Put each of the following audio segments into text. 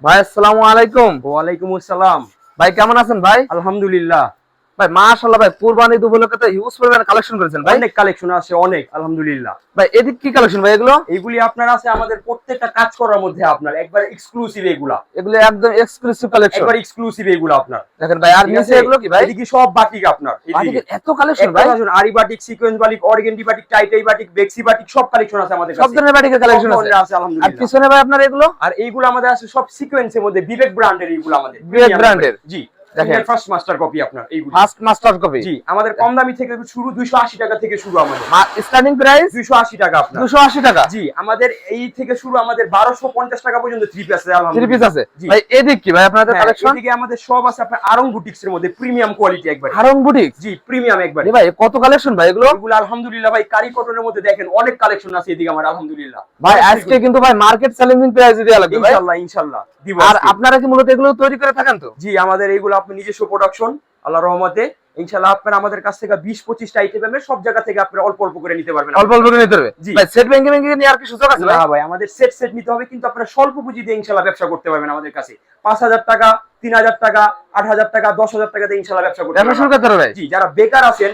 ভাই আসসালামু আলাইকুম। ওয়ালাইকুম আসসালাম। ভাই কেমন আছেন ভাই? আলহামদুলিল্লাহ। ভাই মাশাআল্লাহ ভাই কুরবানি ঈদ উপলক্ষে তো হিউজ পরিমাণ কালেকশন করেছেন ভাই। অনেক কালেকশন আছে, অনেক আলহামদুলিল্লাহ। ভাই এদিক কি কালেকশন ভাই এগুলো? এইগুলি আপনার আছে আমাদের প্রত্যেকটা কাজ করার মধ্যে আপনার একবার এক্সক্লুসিভ এগুলা। এগুলো একদম এক্সক্লুসিভ কালেকশন। একবার এক্সক্লুসিভ এগুলা আপনার। দেখেন ভাই আর নিচে এগুলো কি ভাই? এদিকে সব বাটিক আপনার। বাটিক এত কালেকশন ভাই? Aari batik, sequence batik, organdy batik, tie dye batik, বেক্সি বাটিক সব কালেকশন আছে আমাদের কাছে। সব ধরনের বাটিকের কালেকশন আছে আলহামদুলিল্লাহ। আর পিছনে ভাই আপনার এগুলো? আর এইগুলো আমাদের আছে সব সিকোয়েন্সের মধ্যে বিবেক ব্র্যান্ডের এইগুলো আমাদের। বিবেক ব্র্যান্ডের? জি। দেখেন ফার্স্ট মাস্টার কপি আপনার এইগুলো। First master copy. জি, আমাদের কম দামি থেকে শুরু 280 টাকা থেকে শুরু আমাদের। স্টার্টিং প্রাইস 280 টাকা আপনার। 280 টাকা। জি, আমাদের এই থেকে শুরু আমাদের 1250 টাকা পর্যন্ত থ্রি পিস আছে থ্রি পিস আছে। জি। ভাই এদিক কি ভাই আপনাদের কালেকশন? এদিকে আমাদের সব আছে আপনার আরং বুটিক্স এর মধ্যে প্রিমিয়াম কোয়ালিটি একবার। আরং বুটিক? জি, প্রিমিয়াম একবার। ভাই কত কালেকশন ভাই এগুলো? এগুলো আলহামদুলিল্লাহ ভাই কারি কটনের মধ্যে দেখেন অনেক কালেকশন আছে এদিকে আমার আলহামদুলিল্লাহ। ভাই আজকে কিন্তু ভাই মার্কেট চ্যালেঞ্জিং প্রাইস দেয়া লাগবে ভাই। ইনশাআল্লাহ ইনশাআল্লাহ দিব। আর আপনারা কি মূলত এগুলো তৈরি করে থাকেন তো? জি, আমাদের এইগুলো আপনি নিজস্ব প্রোডাকশন আল্লাহর রহমতে। ইনশাআল্লাহ আপনারা আমাদের কাছ থেকে 20-25টা আইটেমের সব জায়গা থেকে আপনারা অল্প অল্প করে নিতে পারবেন। অল্প অল্প করে নিতে পারবে? জি। ভাই সেট ব্যাংকে ব্যাংকে নিয়ে আর কি সুযোগ আছে ভাই? না ভাই, আমাদের সেট সেট নিতে হবে, কিন্তু আপনারা স্বল্প পুঁজি দিয়ে ইনশাআল্লাহ ব্যবসা করতে পারবেন আমাদের কাছে। 5000 টাকা, 3000 টাকা, 8000 টাকা, 10000 টাকা দিয়ে ইনশাআল্লাহ ব্যবসা করতে ব্যবসা শুরু করতে পারবে ভাই? জি, যারা বেকার আছেন,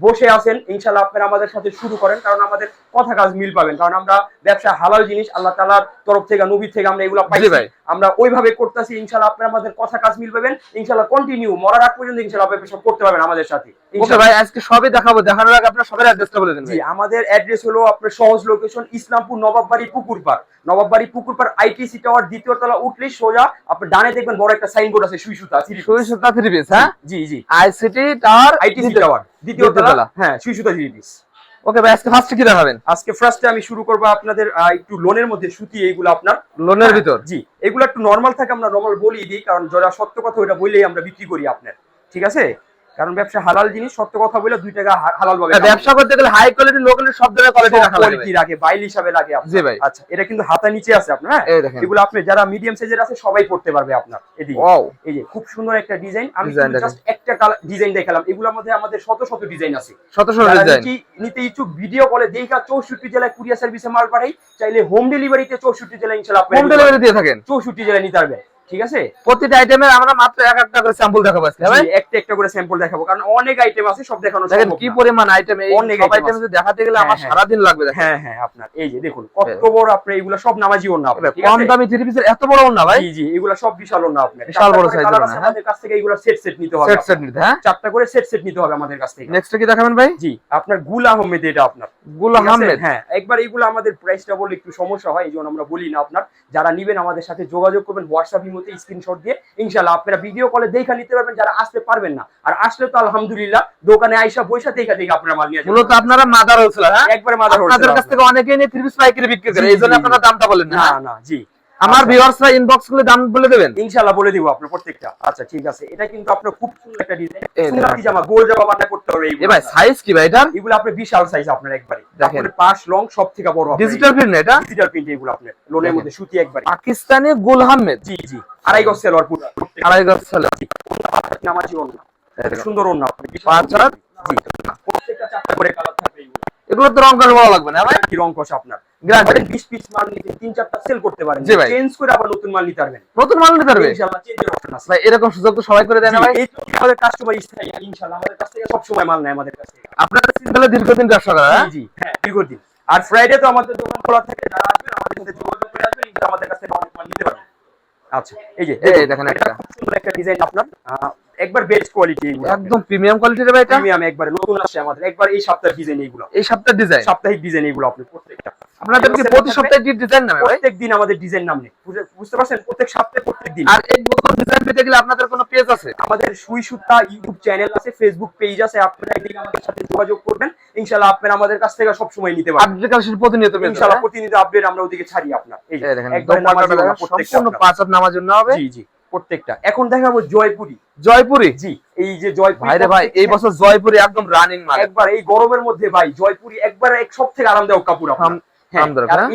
বসে আছেন, ইনশাআল্লাহ আপনারা আমাদের সাথে শুরু করেন, কারণ আমাদের কথা কাজ মিল পাবেন। কারণ আমরা ব্যবসা হালাল জিনিস আল্লাহ তাআলার তরফ থেকে, নবী থেকে আমরা এগুলো পাইছি, আমরা ওইভাবে করতেছি। ইনশাআল্লাহ আপনারা আমাদের কথা কাজ মিল পাবেন ইনশাআল্লাহ। কন্টিনিউ মরার আগ পর্যন্ত ইনশাআল্লাহ আপনি সব করতে পারবেন আমাদের সাথে। ওকে ভাই আজকে সবই দেখাবো, দেখানোর আগে আপনারা সবার অ্যাড্রেসটা বলে দেন। জি, আমাদের অ্যাড্রেস হলো আপনার সহজ location Islampur Nawabbari পুকুরপাড়। Nawabbari পুকুরপাড় ITC tower দ্বিতীয় তলা উঠলেই সোজা আপনি ডানে দেখবেন বড় একটা সাইনবোর্ড আছে সুই সুতা থ্রি পিস। হ্যাঁ জি জি, আইসিটি টাওয়ার আইটিসি টাওয়ার দ্বিতীয় তলা। হ্যাঁ, সুই সুতা থ্রি পিস। ওকে ভাই আজকে ফার্স্টে কি দেখাবেন? আজকে ফার্স্টে আমি শুরু করব আপনাদের একটু লোনের মধ্যে সুতি এইগুলো আপনার লোনের ভিতর। জি, এগুলো একটু নরমাল থাকে, আমরা নরমাল বলি দিই, কারণ যারা সত্য কথা ওইটা বললেই আমরা বিক্রি করি আপনার। ঠিক আছে, কারণ ব্যবসা হালাল জিনিস, সত্য কথা বলে 2 টাকা হালাল ভাবে ব্যবসা করতে গেলে হাই কোয়ালিটি লো কোয়ালিটি সব ধরনের কোয়ালিটি রাখা লাগে। কোয়ালিটি রাখে বাইল হিসাবে লাগে আপনার। জি ভাই। আচ্ছা, এটা কিন্তু হাতা নিচে আছে আপনার। হ্যাঁ, এগুলো আপনি যারা মিডিয়াম সাইজের আছে সবাই পড়তে পারবে আপনার। এদিকে এই যে খুব সুন্দর একটা ডিজাইন, আমি জাস্ট একটা ডিজাইন দেখালাম। এগুলোর মধ্যে আমাদের শত শত ডিজাইন আছে, শত শত ডিজাইন। নিতে ইচ্ছুক ভিডিও কলে দেখা 64 জেলায় কুরিয়ার সার্ভিসে মাল পাঠাই, চাইলে হোম ডেলিভারিতে 64 জেলায় ইনশাআল্লাহ আপনি হোম ডেলিভারি দিয়ে থাকেন। 64 জেলায় নিতে পারবেন। ঠিক আছে, প্রতিটা আইটেমের আমরা মাত্র এক একটা করে স্যাম্পল দেখাবো আজকে ভাই। একটা একটা করে স্যাম্পল দেখাবো, কারণ অনেক আইটেম আছে, সব দেখানো সম্ভব না। কি পরিমাণ আইটেম, এই সব আইটেম যদি দেখাতে গেলে আমার সারা দিন লাগবে। হ্যাঁ হ্যাঁ, আপনার এই যে দেখুন কত বড়, আপনি এগুলো সব নামাজি ওন্না আপনার। কম দামি থ্রি পিসের এত বড় ওন্না ভাই? জি জি, এগুলো সব বিশাল ওন্না আপনার। বিশাল বড় সাইজের ওন্না। আমাদের কাছ থেকে এগুলো সেট সেট নিতে হবে। সেট সেট নিতে, হ্যাঁ চারটা করে সেট সেট নিতে হবে আমাদের কাছ থেকে। নেক্সট কি দেখাবেন ভাই? জি, আপনার গুল আহমেদ, এটা আপনার গুল আহমেদ। হ্যাঁ, একবার এইগুলো আমাদের প্রাইসটা বললে একটু সমস্যা হয়, এইজন্য আমরা বলি না। আপনার যারা নেবেন আমাদের সাথে যোগাযোগ করবেন হোয়াটসঅ্যাপ ইমোতে স্ক্রিনশট দিয়ে, ইনশাআল্লাহ আপনারা ভিডিও কলে দেখা নিতে পারবেন। যারা আসতে পারবেন না, আর আসলে তো আলহামদুলিল্লাহ দোকানে আইসা বইসা দেখা আপনারা মাল নিয়ে যাবেন। মূলত আপনারা মাদার হোলসেলার? হ্যাঁ, একবারে মাদার হোলসেলার। আপনাদের কাছ থেকে অনেকেই নিয়ে থ্রি পিস পাইকারি বিক্রি করে, এইজন্য আপনারা দামটা বলেন না? না না, জি, আমার ভিউয়ার্সরা ইনবক্স করে দাম বলে দেবেন, ইনশাআল্লাহ বলে দিব আপনার প্রত্যেকটা। আচ্ছা ঠিক আছে, এটা কিন্তু আপনার খুব সুন্দর একটা ডিজাইন, সুন্দর জামা, গোল জামা বানাতে করতে হবে। এই ভাই সাইজ কি ভাই এটার? এগুলো আপনার বিশাল সাইজ আপনার, একবারে দেখেন পাশ লং সব থেকে বড় আপনার। ডিজিটাল প্রিন্ট না এটা? ডিজিটাল প্রিন্ট এগুলো আপনার লোনের মধ্যে সুতি একবারে পাকিস্তানি গুল আহমেদ। জি জি, আড়াই গজ সেলর পুরো, আড়াই গজ সেলর। নামাজি ওন্না, সুন্দর ওন্না আপনার। পাঁচ হাত। জি, প্রত্যেকটা চারটা করে কালার থাকবে। এগুলো তো রং করা ভালো লাগবে না ভাই? কি রং কষ আপনার গ্যারান্টি 20 পিস মাল নিতে 3-4টা সেল করতে পারেন, চেঞ্জ করে আবার নতুন মাল নিতে পারবেন। নতুন মাল নিতে পারবে ইনশাআল্লাহ, চেঞ্জের অপশন আছে ভাই। এরকম সুযোগ তো সবাই করে দেয় না ভাই? এই তো আমাদের কাস্টমার স্থায়ী, ইনশাআল্লাহ আমাদের কাছ থেকে সব সময় মাল নেয় আমাদের কাছ থেকে। আপনারা সিঙ্গেলে দীর্ঘদিন ব্যবসা করেন? হ্যাঁ জি হ্যাঁ, দীর্ঘদিন। আর ফ্রাইডে তো আমাদের দোকান খোলা থাকে, যারা আসবেন আমাদের সাথে যোগাযোগ করে আসবেন, ইনশাআল্লাহ আমাদের কাছ থেকে অনেক মাল নিতে পারবেন। আচ্ছা, এই যে দেখেন একটা সুন্দর একটা ডিজাইন আপনার, একবার বেস্ট কোয়ালিটি, একদম প্রিমিয়াম কোয়ালিটির ভাই। এটা প্রিমিয়াম, একবার নতুন আসছে আমাদের, একবার এই সপ্তাহের ডিজাইন এগুলো। এই সপ্তাহের ডিজাইন, সাপ্তাহিক ডিজাইন এগুলো আপনি প্রত্যেকটা। আপনাদের কি প্রতি সপ্তাহে ডিজাইন নামে ভাই? প্রত্যেক দিন আমাদের ডিজাইন নামে, বুঝতে পারছেন? প্রত্যেক সপ্তাহে প্রত্যেক দিন। আর এই নতুন ডিজাইন পেতে গেলে আপনাদের কোনো পেজ আছে? আমাদের সুই সুতা ইউটিউব চ্যানেল আছে, ফেসবুক পেজ আছে, আপনারা এদিকে আমাদের সাথে যোগাযোগ করবেন, ইনশাআল্লাহ আপনারা আমাদের কাছ থেকে সব সময় নিতে পারবেন। আপডেট কালেকশন প্রতিনিয়ত পেয়ে যাবেন ইনশাআল্লাহ, প্রতিনিয়ত আপডেট আমরা ওদিকে ছাড়ি আপনার। এই দেখেন একবার নামাজ সম্পূর্ণ পাঁচ হাত নামার জন্য হবে। জি জি, প্রত্যেকটা। এখন দেখাবো জয়পুরি। জয়পুরি? জি, এই যে জয়পুরি ভাই রে ভাই, এই বছর জয়পুরি একদম রানিং মাল। একবার এই গরমের মধ্যে ভাই জয়পুরি একবার এক সব থেকে আরামদায়ক কাপড় আপনার।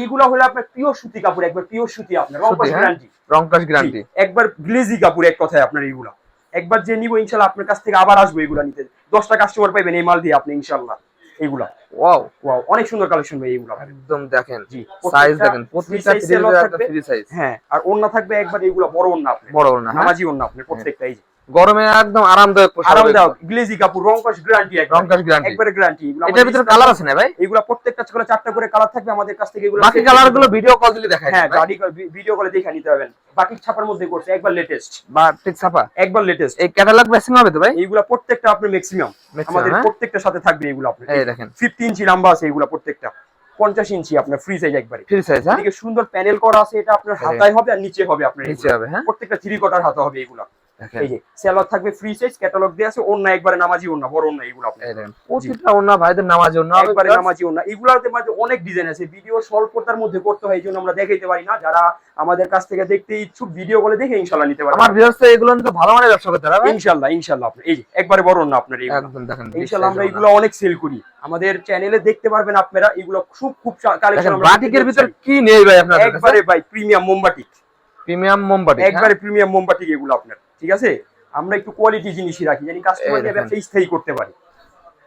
এইগুলা হলো আপনার পিওর সুতি কাপড়, একবার পিওর সুতি আপনার, রংকশ গ্যারান্টি। রংকশ গ্যারান্টি, একবার গ্লেজি কাপড় এক কথায় আপনার। এইগুলা একবার যে নিব ইনশাআল্লাহ আপনার কাছ থেকে আবার আসবো এগুলা নিতে। 10টা কাস্টমার পাইবেন এই মাল দিয়ে আপনি ইনশাআল্লাহ। এইগুলা ওয়াও ওয়াও অনেক সুন্দর কালেকশন ভাই এইগুলা একদম দেখেন জি সাইজ দেখেন প্রত্যেকটা size সেলর থ্রি থাকবে। ফ্রি সাইজ হ্যাঁ আর ওন্না থাকবে একবার এইগুলা বড় ওন্না আপনি বড় বড় না নামাজি ওন্না আপনি প্রত্যেকটা এই যে গরমে একদম আরামদায়ক পোশাক আরামদায়ক গ্লেজি কাপড় রংকশ গ্যারান্টি রংকশ guarantee। একবারে গ্যারান্টি এটার ভিতরে কালার আছে না ভাই এগুলা প্রত্যেকটা করে 4টা করে কালার থাকবে আমাদের কাছ থেকে এগুলো বাকি কালার গুলো ভিডিও কল দিলে দেখায় হ্যাঁ গাড়ি ভিডিও কলে দেখে নিতে পারবেন বাকি ছাপার মধ্যে করছে একবার লেটেস্ট বা ঠিক ছাপা একবার লেটেস্ট এই ক্যাটালগ ম্যাচিং হবে তো ভাই এইগুলা প্রত্যেকটা আপনি ম্যাক্সিমাম আমাদের হ্যাঁ? প্রত্যেকটার সাথে থাকবে এগুলো আপনি এই দেখেন 50 ইঞ্চি লম্বা আছে এগুলা প্রত্যেকটা 50 ইঞ্চি আপনার ফ্রি সাইজ একবারে ফ্রি সাইজ হ্যাঁ এদিকে সুন্দর প্যানেল করা আছে এটা আপনার হাতায় হবে আর নিচে হবে আপনার নিচে হবে হ্যাঁ প্রত্যেকটা 3 কোয়ার্টার হাতা হবে এগুলা দেখেন এই যে সেলর থাকবে ফ্রি সাইজ ক্যাটালগ দেয়া আছে ওন্না একবারে নামাজি ওন্না বড় ওন্না এগুলো আপনি এই দেখেন প্রতিটা ওনা ভাইদের নামাজ জন্য একবারে নামাজি ওন্না এগুলাতে মধ্যে অনেক ডিজাইন আছে ভিডিও স্বল্পতার মধ্যে করতে হয় এইজন্য আমরা দেখাইতে পারি না যারা আমাদের কাছ থেকে দেখতে ইচ্ছুক ভিডিও কলে দেখে ইনশাআল্লাহ নিতে পারবেন আমার ভিউয়ার্স এগুলো নিতে ভালো মানের ব্যবসা করতে হবে ইনশাআল্লাহ ইনশাআল্লাহ আপনি এই যে একবারে বড় ওন্না আপনার এইগুলো একদম দেখেন ইনশাআল্লাহ আমরা এগুলো অনেক সেল করি আমাদের চ্যানেলে দেখতে পারবেন আপনারা এগুলো খুব খুব কালেকশন দেখেন বাটিকের ভিতর কি নেই ভাই আপনাদের কাছে একবারে ভাই প্রিমিয়াম মোমবাতি প্রিমিয়াম মোমবাতি একবারে প্রিমিয়াম মোমবাতি এগুলো আপনার ঠিক আছে আমরা একটু কোয়ালিটি জিনিসই রাখি জানি কাস্টমার এই দেখেন। ব্যবসা স্থায়ী করতে পারি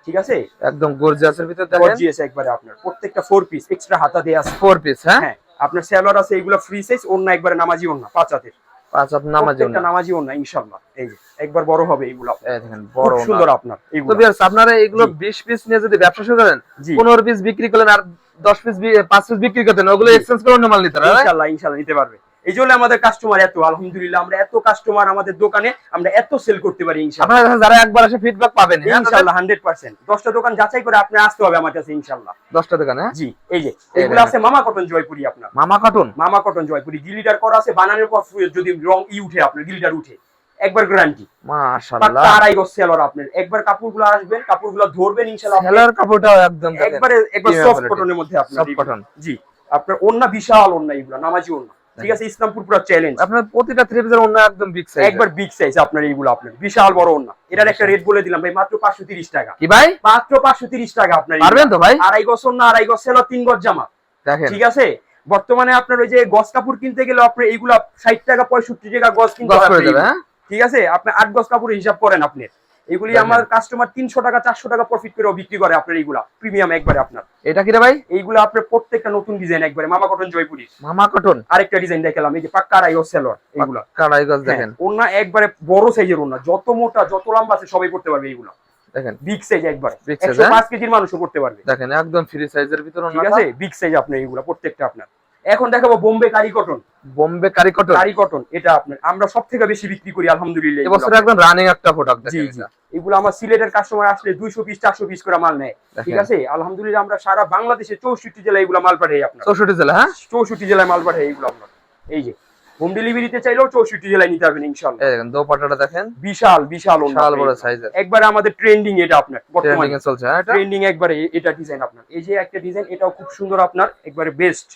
ঠিক আছে একদম গর্জিয়াসের ভিতর দেখেন গর্জিয়াস একবারে আপনার প্রত্যেকটা 4 পিস এক্সট্রা হাতা দেয়া আছে 4 পিস হ্যাঁ হ্যাঁ আপনার সেলর আছে এগুলো ফ্রি সাইজ ওন্না একবারে নামাজি ওন্না 5 হাতের পাঁচ হাত নামাজ জন্য প্রত্যেকটা নামাজি ওন্না ইনশাআল্লাহ এই যে একবার বড় হবে এগুলো আপনার। এই দেখেন খুব বড় সুন্দর ওনা আপনার তো এগুলো ভিউয়ার্স আপনারা এগুলো 20 পিস নিয়ে যদি ব্যবসা শুরু করেন জি 15 পিস বিক্রি করলেন আর 10 পিস 5 পিস বিক্রি করতেন ওগুলো জি। এক্সচেঞ্জ করে অন্য মাল নিতে হবে ইনশাআল্লাহ ইনশাআল্লাহ নিতে পারবে এই জন্য আমাদের কাস্টমার এত আলহামদুলিল্লাহ আমরা এত কাস্টমার আমাদের দোকানে আমরা এত সেল করতে পারি ইনশাআল্লাহ আপনারা কাছে যারা একবার এসে ফিডব্যাক পাবেন হ্যাঁ ইনশাআল্লাহ 100% 10টা দোকান যাচাই করে আপনি আসতে হবে আমার কাছে ইনশাআল্লাহ 10টা দোকানে হ্যাঁ জি এই যে এই এগুলো দেখেন। আছে মামা কটন জয়পুরি আপনার মামা কটন মামা কটন জয়পুরি গিলিটার করা আছে বানানোর পর যদি রং উঠে আপনার গিলিটার উঠে একবার গ্যারান্টি মাশাআল্লাহ পাক্কা আড়াই গজ সেলর আপনার একবার কাপড়গুলো আসবেন কাপড়গুলো ধরবেন ইনশাআল্লাহ আপনি সেলার কাপড়টাও একদম দেখেন একবারে একবার Premium সফট quality। কটনের মধ্যে আপনার Soft এগুলো। cotton। জি আপনার ওন্না বিশাল ওন্না এগুলো নামাজি ওন্না ঠিক আছে ইসলামপুর পুরো চ্যালেঞ্জ আপনার প্রতিটা থ্রি পিসের অন্য একদম বিগ সাইজ একবার বিগ সাইজ আপনার এইগুলো আপনার বিশাল বড় ওন্না এটার একটা রেট বলে দিলাম ভাই মাত্র 530 টাকা কি ভাই মাত্র 530 টাকা আপনার পারবেন তো ভাই আড়াই গজ ওন্না আড়াই গজ সেলর 3 গজ জামা দেখেন ঠিক আছে বর্তমানে আপনার ওই যে গজ কাপড় কিনতে গেলে আপনার এইগুলা 60 টাকা 65 টাকা গজ কিনতে গজ হবে করে দেবে হ্যাঁ ঠিক আছে আপনি 8 গজ কাপড়ের হিসাব করেন আপনি এগুলি দেখেন। আমার কাস্টমার 300 টাকা 400 টাকা প্রফিট করে বিক্রি করে আপনার এইগুলা প্রিমিয়াম একবারে আপনার এটা কি রে ভাই এইগুলা আপনার প্রত্যেকটা নতুন ডিজাইন একবারে মামা কটন জয়পুরি মামা কটন আরেকটা ডিজাইন দেখালাম এই যে পাক্কা আড়াই গজ সেলর এইগুলা কালাই গজ দেখেন ওন্না একবারে বড় সাইজের ওন্না যত মোটা যত লম্বা আছে সবাই করতে পারবে এইগুলা দেখেন বিগ সাইজ একবারে Big size, 105 কেজির মানুষও করতে পারবে দেখেন একদম ফ্রি সাইজের ভিতর ঠিক আছে বিগ সাইজ আপনার এইগুলা প্রত্যেকটা আপনার এখন দেখাবো বোম্বে কারি কটন বোম্বে কারি কটন কারি কটন এটা আপনার আমরা সব থেকে বেশি বিক্রি করি আলহামদুলিল্লাহ এগুলা। এবছর একদম রানিং একটা প্রোডাক্ট জি দেখেন জি এটা। এগুলো আমার সিলেটের কাস্টমার আসলে 200 পিস 400 পিস করে মাল নেয় দেখেন। ঠিক আছে আলহামদুলিল্লাহ আমরা সারা বাংলাদেশে 64 জেলায় এগুলো মাল পাঠাই আপনার 64 জেলা হ্যাঁ 64 জেলায় মাল পাঠাই এগুলো আপনার এই যে হোম ডেলিভারিতে চাইলেও 64 জেলায় নিতে পারবেন ইনশাআল্লাহ এই দেখেন দোপাট্টাটা দেখেন বিশাল বিশাল ওন্না বিশাল আপনার বড় এগুলো। সাইজের একবারে আমাদের ট্রেন্ডিং এটা আপনার ট্রেন্ডিং বর্তমানে এ চলছে হ্যাঁ এটা ট্রেন্ডিং একবারে এটা ডিজাইন আপনার এই যে একটা ডিজাইন এটাও খুব সুন্দর আপনার একবারে বেস্ট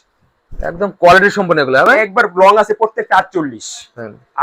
একদম কোয়ালিটি সম্পন্ন এগুলো হ্যাঁ ভাই একবার লং আছে প্রত্যেকটা 48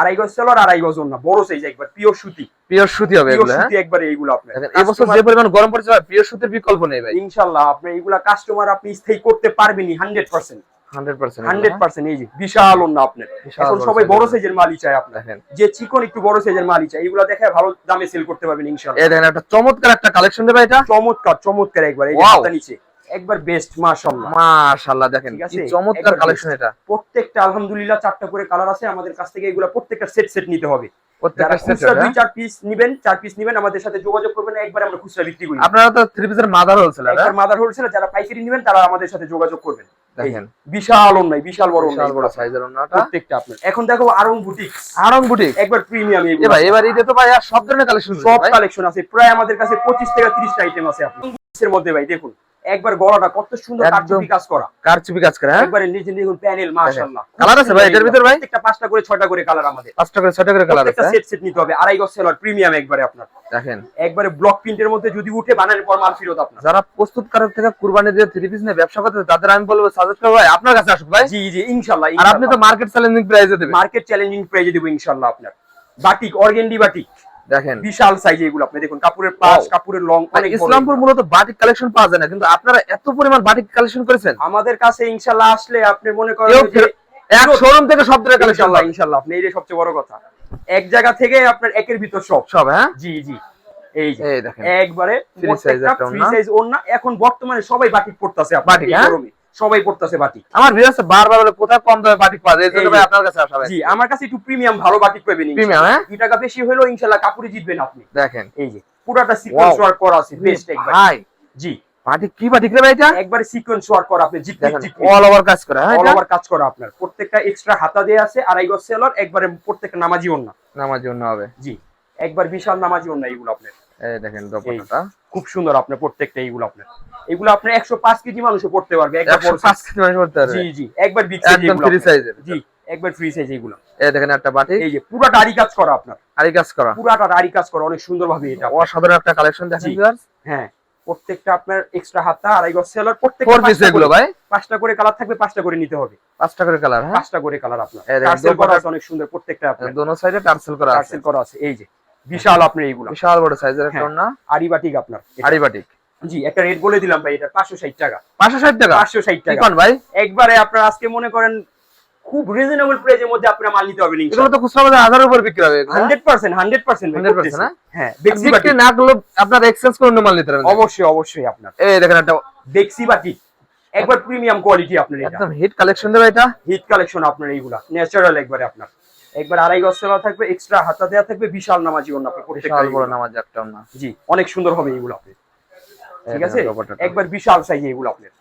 আড়াই গজ সেলর আড়াই গজ ওন্না বড় সাইজ একবার পিওর সুতি পিওর সুতি হবে পিওর এগুলো হ্যাঁ সুতি একবারে এইগুলো আপনার দেখেন এবছর যে পরিমাণ গরম পড়েছে ভাই পিওর সুতির বিকল্প নেই ভাই ইনশাআল্লাহ আপনি এইগুলা কাস্টমার আপনি স্থায়ী করতে পারবেনই 100% 100% 100% এই যে বিশাল ওন্না আপনার বিশাল এখন বড় সবাই size বড় এর। সাইজের মালই চায় আপনার দেখেন যে চিকন একটু বড় সাইজের মালই চায় এগুলা দেখে ভালো দামে সেল করতে পারবেন ইনশাআল্লাহ এই দেখেন একটা চমৎকার একটা কালেকশন দেবে এটা চমৎকার চমৎকার একবার এই যে Wow! হাতা নিচে একবার বেস্ট মাশাআল্লাহ মাশাআল্লাহ দেখেন ঠিক কি আছে? চমৎকার একবার কালেকশন best। এটা প্রত্যেকটা আলহামদুলিল্লাহ 4টা করে কালার আছে আমাদের কাছ থেকে এগুলা প্রত্যেকটা সেট সেট নিতে হবে প্রত্যেকটা যারা সেট খুচরা 2-4 পিস নেবেন 4 পিস নেবেন আমাদের সাথে যোগাযোগ করবেন একবার আমরা খুচরা বিক্রি করি আপনারা তো থ্রি পিসের মাদার হোলসেলার একবার মাদার হোলসেল যারা পাইকারি নেবেন তারা আমাদের সাথে যোগাযোগ করবেন দেখেন বিশাল ওন্নাই বিশাল বড় বিশাল ওন্নাই বড় সাইজের ওন্নাটা প্রত্যেকটা আপনার এখন দেখো আরং বুটিক আরং বুটিক একবার প্রিমিয়াম এ এগুলো ভাই এবার ঈদে তো ভাই আর সব ধরনের কালেকশন সব কালেকশন আছে প্রায় আমাদের কাছে 25 থেকে 30টা আইটেম আছে আপনার এর মধ্যে ভাই দেখুন একবার গলাটা কত সুন্দর একদম। কারচুপি কাজ করা কারচুপি কাজ করে হ্যাঁ একবারে নিচে দেখুন প্যানেল মাশাআল্লাহ কালার আছে ভাই এটার ভিতর ভাই প্রত্যেকটা 5টা করে 6টা করে কালার আমাদের 5টা করে 6টা করে কালার আছে প্রত্যেকটা সেট সেট নিতে হবে আড়াই গজ সেলর প্রিমিয়াম একবারে আপনার দেখেন একবারে ব্লক প্রিন্টের মধ্যে যদি উঠে বানানোর পর মাল ফেরত আপনার যারা প্রস্তুতকারক থেকে কুরবানি দিয়ে থ্রি পিস নিয়ে ব্যবসা করতে তাদের আমি বলবো সাজেস্ট করবো ভাই আপনার কাছে আসুক ভাই জি জি ইনশাআল্লাহ আর আপনি তো মার্কেট চ্যালেঞ্জিং প্রাইসে দেবেন মার্কেট চ্যালেঞ্জিং প্রাইজে দেব ইনশাআল্লাহ আপনার বাটিক অর্গেন্ডি বাটিক দেখেন বিশাল সাইজ এগুলো আপনি দেখুন কাপড়ের পাশ Wow! কাপড়ের লং অনেক বড় ইসলামপুর মূলত বাটিক কালেকশন পাওয়া যায় না কিন্তু আপনারা এত পরিমাণ বাটিক কালেকশন করেছেন আমাদের কাছে ইনশাআল্লাহ আসলে আপনি মনে করেন কেউ যে এক শোরুম থেকে সব ধরনের কালেকশন ইনশাআল্লাহ ইনশাআল্লাহ আপনি এই যে সবচেয়ে বড় কথা এক জায়গা থেকে আপনার একের ভিতর সব সব হ্যাঁ জি জি এই দেখেন একবারে Free size একটা ফ্রি ওড়না। সাইজ ওড়না। এখন বর্তমানে সবাই বাটিক পড়তাছে আপনার বাটিক, এই হ্যাঁ? গরমে সবাই পড়তাছে বাটিক। আমার ভিউয়ার্স বারবার বলে কোথায় কম দামে বাটিক পাওয়া যায়, এই জন্য এই ভাই যে। আপনার কাছে আসা ভাই। জি আমার কাছে একটু প্রিমিয়াম ভালো বাটিক পাবেন প্রিমিয়াম, হ্যাঁ? 2 টাকা বেশি হলেও ইনশাআল্লাহ কাপড়ে জিতবেন আপনি। দেখেন এই যে পুরাটা সিকোয়েন্স ওয়ার্ক করা আছে বেস্ট একবার। ভাই জি বাটিক কি বাটিক রে ভাই এটা? একবারে সিকোয়েন্স ওয়ার্ক করা আপনি জিপ দেখেন জিপ অল ওভার কাজ করা, হ্যাঁ অল এটা ওভার কাজ করা আপনার। প্রত্যেকটা এক্সট্রা হাতা দেয়া আছে, আড়াই গজ সেলর, একবারে প্রত্যেকটা নামাজি ওড়না। নামার জন্য হবে। জি একবার বিশাল নামাজি ওড়না এইগুলো আপনার। এই দেখেন দোপাট্টাটা খুব সুন্দর আপনার প্রত্যেকটা এইগুলো আপনার। এগুলো আপনার 105 কেজি মানুষও পড়তে পারবে একবার বড় 105 কেজি মানুষ করতে পারবে। জি জি একবার বিগ সাইজ একদম এগুলো ফ্রি আপনার। সাইজের। জি একবার ফ্রি সাইজ এগুলো। এই দেখেন একটা বাটিক, এই যে পুরাটা আড়ি কাজ করা আপনার, আরি কাজ করা, পুরাটা আড়ি কাজ করা অনেক সুন্দর ভাবে এটা। অসাধারণ একটা কালেকশন দেখেন জি। ভিউয়ার্স। হ্যাঁ প্রত্যেকটা আপনার এক্সট্রা হাতা, আড়াই গজ সেলর, প্রত্যেকটা ফোর পিস এগুলো ভাই, 5টা করে কালার থাকবে, 5টা করে নিতে হবে। 5টা করে কালার, হ্যাঁ 5টা করে কালার আপনার। এই দেখেন, টার্সেল করা দোপাট্টা- আছে অনেক সুন্দর প্রত্যেকটা আপনার। দোনো সাইডে টার্সেল করা আছে, টার্সেল করা আছে এই যে বিশাল আপনার এইগুলো। বিশাল বড় সাইজের একটা হ্যাঁ। ওড়না, আড়ি বাটিক আপনার এটা। আরি বাটিক। জি একটা রেট বলে দিলাম ভাই, এটা 560 টাকা। 560 টাকা? 560 কি টাকা কোন ভাই? একবারে আপনার আজকে মনে করেন খুব রিজনেবল প্রাইসের মধ্যে আপনারা মাল নিতে পারবেন এগুলো ইনশাআল্লাহ। তো খুচরা বাজারে 1000 এর উপর বিক্রি হবে এগুলো, 100% 100% ভাই 100% করতেছি। না? হ্যাঁ আর বেক্সি বিক্রি বাটিক না করলে আপনার এক্সচেঞ্জ করে অন্য মাল নিতে পারবেন। অবশ্যই অবশ্যই আপনার। এই দেখেন একটা বেক্সি বাটিক একবার প্রিমিয়াম কোয়ালিটি আপনার এটা। একদম হিট কালেকশন দেবে এটা। হিট কালেকশন আপনার এইগুলা ন্যাচারাল একবারে আপনার। একবার আড়াই গজ সেলা থাকবে, এক্সট্রা হাতা দেয়া থাকবে, বিশাল নামাজি ওড়না আপনার প্রত্যেকটা বিশাল বড় এইগুলা। নামাজ একটা ওড়না। জি অনেক সুন্দর হবে এইগুলো আপনি। ঠিক আছে দেখেন দোপাট্টাটা। একবার বিশাল সাইজ এইগুলো আপনার।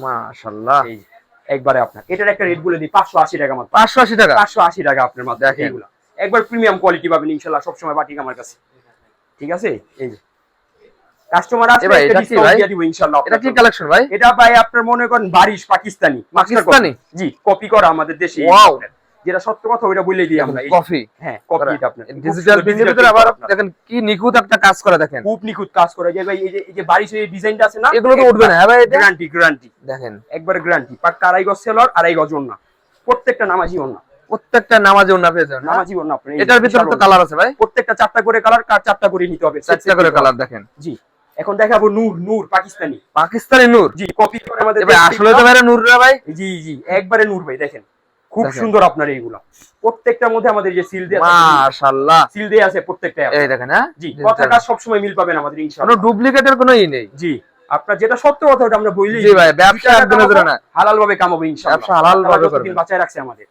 মাশাআল্লাহ। এই যে, একবারে আপনার এটার একটা রেট বলে দিই 580 টাকা মাত্র। 580 টাকা? 580 টাকা আপনার মাত্র দেখেন। এইগুলা। একবার প্রিমিয়াম কোয়ালিটি পাবেন ইনশাআল্লাহ সব সময় বাটিক আমার কাছে। ঠিক আছে এই যে কাস্টমার আসলে ভাই, একটা এটা কি ডিসকাউন্ট ভাই? দিয়ে দিব ইনশাআল্লাহ এটা কি আপনার। কালেকশন ভাই? এটা ভাই আপনার মনে করেন বারিশ পাকিস্তানি মাস্টার পাকিস্তানি? কপি। জি কপি করা আমাদের দেশে এই Wow! আপনার। যেটা সত্য কথা ওইটা বলেই দিই আমরা এই যে। কফি হ্যাঁ কপি এটা আপনার ডিজিটাল প্রিন্টের ভিতরে আবার দেখেন কি নিখুঁত একটা কাজ করা দেখেন। খুব নিখুঁত কাজ করে যে ভাই এই যে বারিশের এই ডিজাইনটা আছে না এগুলো তো উঠবে না, হ্যাঁ ভাই এটা? গ্যারান্টি গ্যারান্টি দেখেন একবার গ্যারান্টি পাক্কা আড়াই গজ সেলর, আড়াই গজ ওড়না, প্রত্যেকটা নামাজি ওড়না। প্রত্যেকটা নামাজে ওড়না পেয়ে যাবেন, হ্যাঁ? নামাজি ওড়না আপনার এই যে এটার ভিতরে বিশাল তো ওড়না। কালার আছে ভাই, প্রত্যেকটা 4টা করে কালার, 4টা করে নিতে হবে, 4টা করে কালার দেখেন। জি এখন দেখাবো নূর নূর পাকিস্তানি। পাকিস্তানি নূর? জি কপি করে আমাদের এ ভাই দেশ আসলে থেকে। তো ভাই নূর রে ভাই। জি জি একবারে নূর ভাই দেখেন খুব দেখেন। সুন্দর আপনার এইগুলা। প্রত্যেকটার মধ্যে আমাদের যে সিল দেয়া মাশাআল্লাহ। সিল দেয়া আছে প্রত্যেকটা। এই দেখেন, হ্যাঁ জি কথা কাজ সব সময় মিল পাবেন আমাদের কোনো ইনশাআল্লাহ। ডুপ্লিকেটের কোনো ই নেই। জি আপনার যেটা সত্য কথা ওটা আমরা বলি। জি ভাই, ব্যবসা একদিনের জন্য না, হালাল ভাবে কামাবো ইনশাআল্লাহ। ব্যবসা হালাল ভাবে যতদিন করবেন। বাঁচায় রাখছে আমাদের।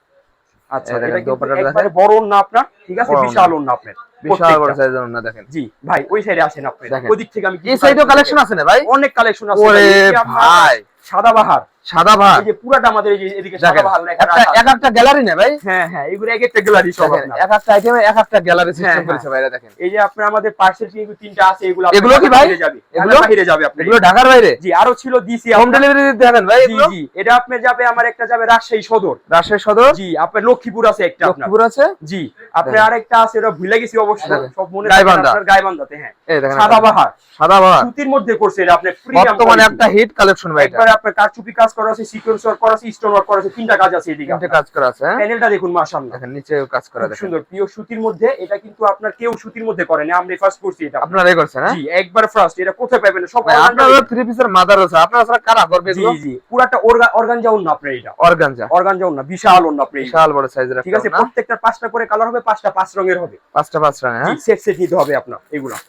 আচ্ছা এই দেখেন, এটা কিন্তু দোপাট্টাটা একবারে দেখেন। বড় ওড়না আপনার। ঠিক আছে বড় ওড়না। বিশাল ওড়না আপনার বিশাল বড় প্রত্যেকটা। সাইজের ওড়না দেখেন। জি ভাই ওই সাইডে আসেন আপনি, দেখেন। ওদিক থেকে আমি এই সাইডেও কালেকশন আছে না ভাই? অনেক কালেকশন আছে ওরে ভাই। এই যে আপনার ভাই, সাদাবাহার, সাদা ভাত এই যে পুরাটা আমাদের এই যে এদিকে দেখেন, সাদাবাহার লেখা একটা রাখা। এক একটা গ্যালারি না ভাই? হ্যাঁ হ্যাঁ এগুলো এক একটা গ্যালারি সব দেখেন, আপনার। এক একটা আইটেমে এক একটা গ্যালারি হ্যাঁ, সিস্টেম হ্যাঁ। করেছে ভাইরা দেখেন। এই যে আপনার আমাদের পার্সেল কিন্তু 3টা আছে, এগুলো এগুলো কি ভাই? যাবে এগুলো? বাইরে যাবে আপনার। এগুলো ঢাকার বাইরে? জি আরো ছিল দিছি হোম আপনার। ডেলিভারি দেবেন ভাই জি এগুলো? জি এটা আপনার যাবে, আমার একটা যাবে রাজশাহী সদর। রাজশাহী সদর? জি আপনার লক্ষ্মীপুর আছে একটা আপনার। লক্ষ্মীপুর আছে? জি আপনার আরেকটা আছে, ওটা ভুলে গেছি অবশ্য, দেখেন। সব মনে গাইবান্ধা। আপনার গাইবান্ধাতে। হ্যাঁ এই দেখেন সাদাবাহার সাদা ভাত সুতির মধ্যে করছে এটা আপনার প্রিমিয়াম বর্তমানে একটা হিট কালেকশন ভাই এটা। একবারে আপনার কারচুপি কাজ করা আছে, সিকোয়েন্স ওয়ার্ক করা আছে, স্টোন ওয়ার্ক করা আছে, 3টা কাজ আছে এদিকে। তিনটে কাজ করা আছে, হ্যাঁ? প্যানেলটা দেখুন মাশাআল্লাহ দেখেন নিচে কাজ করা খুব দেখেন। সুন্দর পিওর সুতির মধ্যে। এটা কিন্তু আপনার কেউ সুতির মধ্যে করে না, আমরা ফার্স্ট করছি এটা। আপনারা এই করছেন, হ্যাঁ? জি একবার ফার্স্ট। এটা কোথায় পাবেন সব ভাই আপনারা থ্রি পিসের মাদার আছে, আপনারা ছাড়া কারা করবে জি এগুলো? জি পুরাটা অর্গানজা ওড়না আপনার এটা। অর্গানজা? অর্গানজা ওড়না বিশাল ওড়না আপনার এটা। বিশাল বড় সাইজের ঠিক একটা আছে ওড়না। প্রত্যেকটা 5টা করে কালার হবে, 5টা 5 রঙের হবে। পাঁচটা রঙ, হ্যাঁ? সেট সেট নিতে হবে আপনার এগুলা।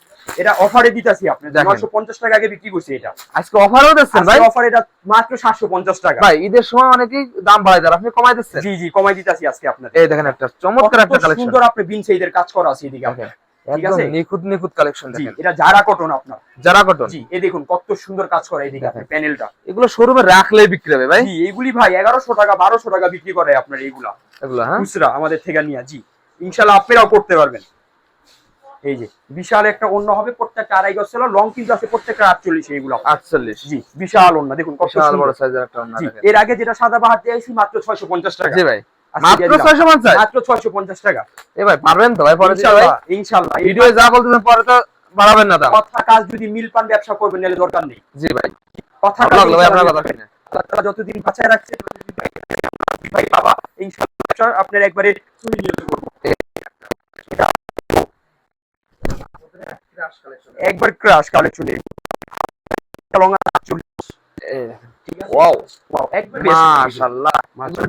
এটা অফারে দিতাছি আপনি, দেখেন। 950 টাকা আগে বিক্রি করছি এটা। আজকে অফারও দিচ্ছেন ভাই? অফার এটা মাত্র 750 টাকা। ভাই ঈদের সময় অনেকেই দাম বাড়ায় দেয়, আপনি কমাই দিচ্ছেন। জি জি কমাই দিতাছি আজকে আপনাদের। এই দেখেন একটা চমৎকার একটা কত কালেকশন সুন্দর আপনি বিন সেইদের কাজ করা আছে এদিকে আপনার। ঠিক একদম আছে নিখুঁত নিখুঁত কালেকশন জি দেখেন। এটা জারা কটন আপনার। যারা কটন? জি এই দেখুন কত সুন্দর কাজ করা এদিকে দেখেন। আপনার প্যানেলটা। এগুলো শোরুমে রাখলেই বিক্রি হবে ভাই জি এইগুলি ভাই 1100 টাকা 1200 টাকা বিক্রি করে আপনার এইগুলা এগুলো, হ্যাঁ? খুচরা আমাদের থেকে নিয়ে। জি ইনশাআল্লাহ আপনারাও করতে পারবেন। এই যে বিশাল একটা ওড়না হবে, প্রত্যেকটা আড়াই গজ ছিল, লং কিন্তু আছে প্রত্যেকটা 48 এইগুলো। 48? জি বিশাল ওড়না দেখুন কত বিশাল সুন্দর। বড় সাইজের একটা ওড়না জি দেখেন। এর আগে যেটা সাদা বাহার দিয়েছি মাত্র 650 টাকা। জি ভাই, আজকে মাত্র দিয়ে দিলাম। 650? মাত্র 650 টাকা। এ ভাই পারবেন তো ভাই? পরে দিতে ভাই ইনশাআল্লাহ ইনশাআল্লাহ। এই ভিডিও যা বলতেছেন পরে তো বাড়াবেন না দাম। কথা কাজ যদি মিল পান ব্যবসা করবেন, নাহলে দরকার নেই। জি ভাই, কথা ভালো কাজ লাগলো ভাই আপনার ইনশাআল্লাহ কথা শুনে। আল্লাহ তাআলা যতদিন বাঁচায় রাখছে ততদিন ভাই বাবা ইনশাআল্লাহ আপনার একবারে চুরি নিয়ে করব। একবার ক্রাশ কালেকশন লং 48। এই দেখেন। ঠিক আছে ওয়াও, ওয়াও একবার মাশাআল্লাহ।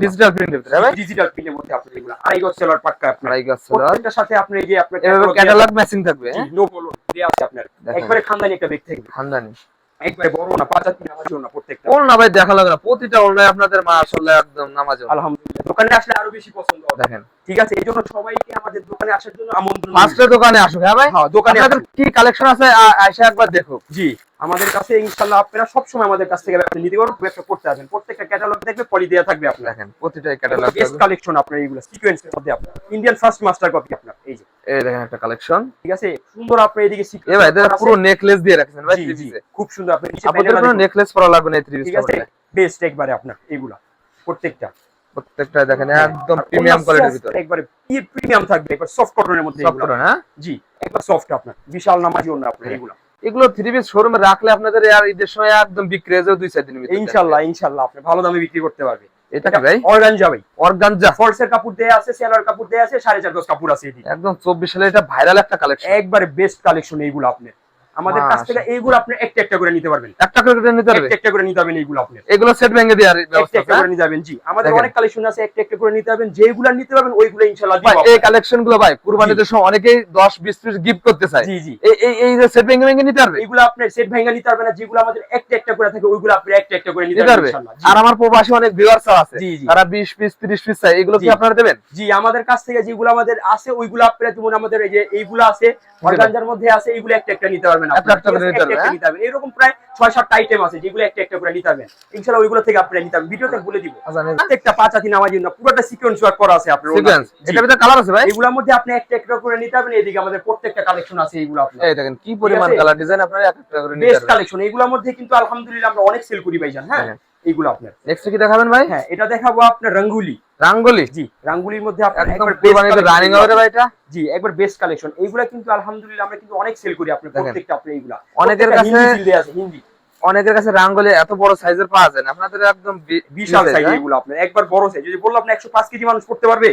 ডিজিটাল প্রিন্টের ভিতরে ভাই? ডিজিটাল প্রিন্টের মধ্যে আপনি এগুলো আড়াই গজ সেলার পাক্কা আপনার। আড়াই গজ সেলার। প্রত্যেকটার সাথে আপনি এই যে আপনার এভাবে ক্যাটালগ ম্যাচিং থাকবে, হ্যাঁ? নো বলুন মধ্যে আছে আপনার দেখেন। একবারে খানদানি একটা ব্যাগ থাকবে, খানদানি একবারে বড় না, 5 নামাজি ওড়না প্রত্যেকটা। ওড়না ভাই দেখা লাগে না, প্রতিটা ওড়নায় আপনাদের মাশাআল্লাহ একদম নামাজ ওড়না। আলহামদুলিল্লাহ, দোকানে আসলে আরো বেশি পছন্দ হবে। দেখেন ঠিক আছে, এই জন্য সবাইকে আমাদের দোকানে আসার জন্য আমন্ত্রণ। ফার্স্টে দোকানে আসুক। হ্যাঁ ভাই, হ্যাঁ, দোকানে আপনাদের কি কালেকশন আছে আয়শা একবার দেখো। জি, আমাদের কাছে ইনশাআল্লাহ আপনারা সব সময় আমাদের কাছ থেকে ব্যবসা নিতে পারবেন, ব্যবসা করতে পারবেন। প্রত্যেকটা ক্যাটালগ দেখবে, পলি দেয়া থাকবে আপনার। দেখেন প্রতিটা ক্যাটালগ বেস্ট কালেকশন আপনার এইগুলো সিকোয়েন্সের মধ্যে আপনার ইন্ডিয়ান ফার্স্ট মাস্টার কপি আপনার এই যে। এই দেখেন একটা কালেকশন, ঠিক আছে, সুন্দর আপনার এদিকে এ সিকোয়েন্স ভাই এদের পুরো নেকলেস দিয়ে রাখছেন ভাই জি, থ্রি জি, পিসে। খুব সুন্দর আপনার নিচে আপনাদের প্যানেল কোনো আছে। নেকলেস পরা লাগবে না এই থ্রি পিস ঠিক আছে, বেস্ট একবারে আপনার এইগুলা প্রত্যেকটা। প্রত্যেকটা দেখেন একদম প্রিমিয়াম কোয়ালিটির ভিতর, একবারে প্রিমিয়াম থাকবে, একবার সফট কটনের মধ্যে সব এগুলা। করে না। জি, একবার সফট আপনার বিশাল নামাজি ওড়না আপনার এগুলা। এগুলো থ্রি পিস শোরুমে রাখলে আপনাদের আর ঈদের সময় একদম বিক্রি হয়ে যাবে 2-4 দিনের ভিতরে। ইনশাআল্লাহ ইনশাআল্লাহ আপনি ভালো দামে বিক্রি করতে পারবে। এটা কি ভাই? অর্গানজা ভাই, অর্গানজা ফলসের কাপড় দেয়া আছে, সেলার কাপড় দেয়া আছে, 4.5 গজ কাপড় আছে এদিকে। একদম 24 সালে এটা ভাইরাল একটা কালেকশন। একবারে বেস্ট কালেকশন এইগুলো আপনি আমাদের কাছ থেকে এইগুলো আপনি একটা একটা করে নিতে পারবেন, একটা করে নিতে পারবে, একটা একটা করে নিতে পারবেন এইগুলো আপনি এগুলো সেট ভেঙে দেওয়ার একটা ব্যবস্থা একটা আছে। করে নিতে পারবেন। জি, আমাদের দেখেন। অনেক কালেকশন আছে, একটা একটা করে নিতে পারবেন, যেগুলো নিতে পারবেন ওইগুলো ইনশাআল্লাহ দিব ভাই এই আপনাকে। কালেকশন গুলো ভাই কুরবানিদের সময় অনেকেই 10-20 পিস গিফট করতে চায়। জি, জি, এই এই এই যে সেট ভেঙে ভেঙে নিতে পারবে, এইগুলো আপনি সেট ভাঙা নিতে পারবেন না, যেগুলো আমাদের একটা একটা করে থাকে ওইগুলো আপনি একটা একটা করে নিতে নিতে পারবেন পারবে। ইনশাআল্লাহ। জি, আর আমার প্রবাসী অনেক ভিউয়ার্স আছে, জি, জি। তারা 20 পিস 30 পিস চায়, এগুলো কি জি। আপনারা দেবেন? জি, আমাদের কাছ থেকে যেগুলো আমাদের আছে ওইগুলো আপনারা যেমন আমাদের এই যে এইগুলো আছে অর্গানজার মধ্যে আছে, এইগুলো একটা একটা নিতে পারবেন একটা আপনারা। একটা করে ঠিক আছে, নিতে একটা একটা পারবেন, নিতে পারবেন। এরকম প্রায় 6-7টা আইটেম আছে যেগুলো একটা একটা করে নিতে পারবেন ইনশাআল্লাহ, ওইগুলো থেকে আপনারা নিতে পারবেন। ভিডিওতে বলে দিব আচ্ছা, নিন। প্রত্যেকটা 5 হাতি নামাজি না পুরোটা সিকোয়েন্স ওয়ার্ক করা আছে আপনার সিকোয়েন্স, জি। এটার ভিতরে কালার আছে ভাই? এগুলোর মধ্যে আপনি একটা একটা করে নিতে পারবেন। এদিকে আমাদের প্রত্যেকটা কালেকশন আছে এইগুলো আপনি এই দেখেন কি পরিমাণ আছে? কালার ডিজাইন, আপনারা এক একটা করে নিতে বেস্ট পারবেন। কালেকশন এইগুলোর মধ্যে কিন্তু আলহামদুলিল্লাহ আমরা অনেক সেল করি ভাইজান। হ্যাঁ, হ্যাঁ। এইগুলো আপনার নেক্সট কি দেখাবেন ভাই? হ্যাঁ, এটা দেখাবো আপনার রঙ্গুলি। রাঙ্গোলি, জি, রাঙ্গুলির মধ্যে আপনার একদম একবার কুরবানিতে রানিং হবে ভাই এটা। জি, একবার বেস্ট কালেকশন এইগুলা কিন্তু আলহামদুলিল্লাহ আমরা কিন্তু অনেক সেল করি আপনার দেখেন। প্রত্যেকটা আপনি এইগুলা অনেকের প্রত্যেকটা কাছে- হিন্দি সিল দেয়া আছে, হিন্দি অনেকের কাছে রাঙ্গোলি এত বড় সাইজের পাওয়া যায় না, আপনাদের একদম বিশাল size, সাইজ হ্যাঁ? এইগুলো আপনার একবার বড় সাইজ। যদি বললাম আপনি 105 কেজি মানুষ পড়তে পারবে,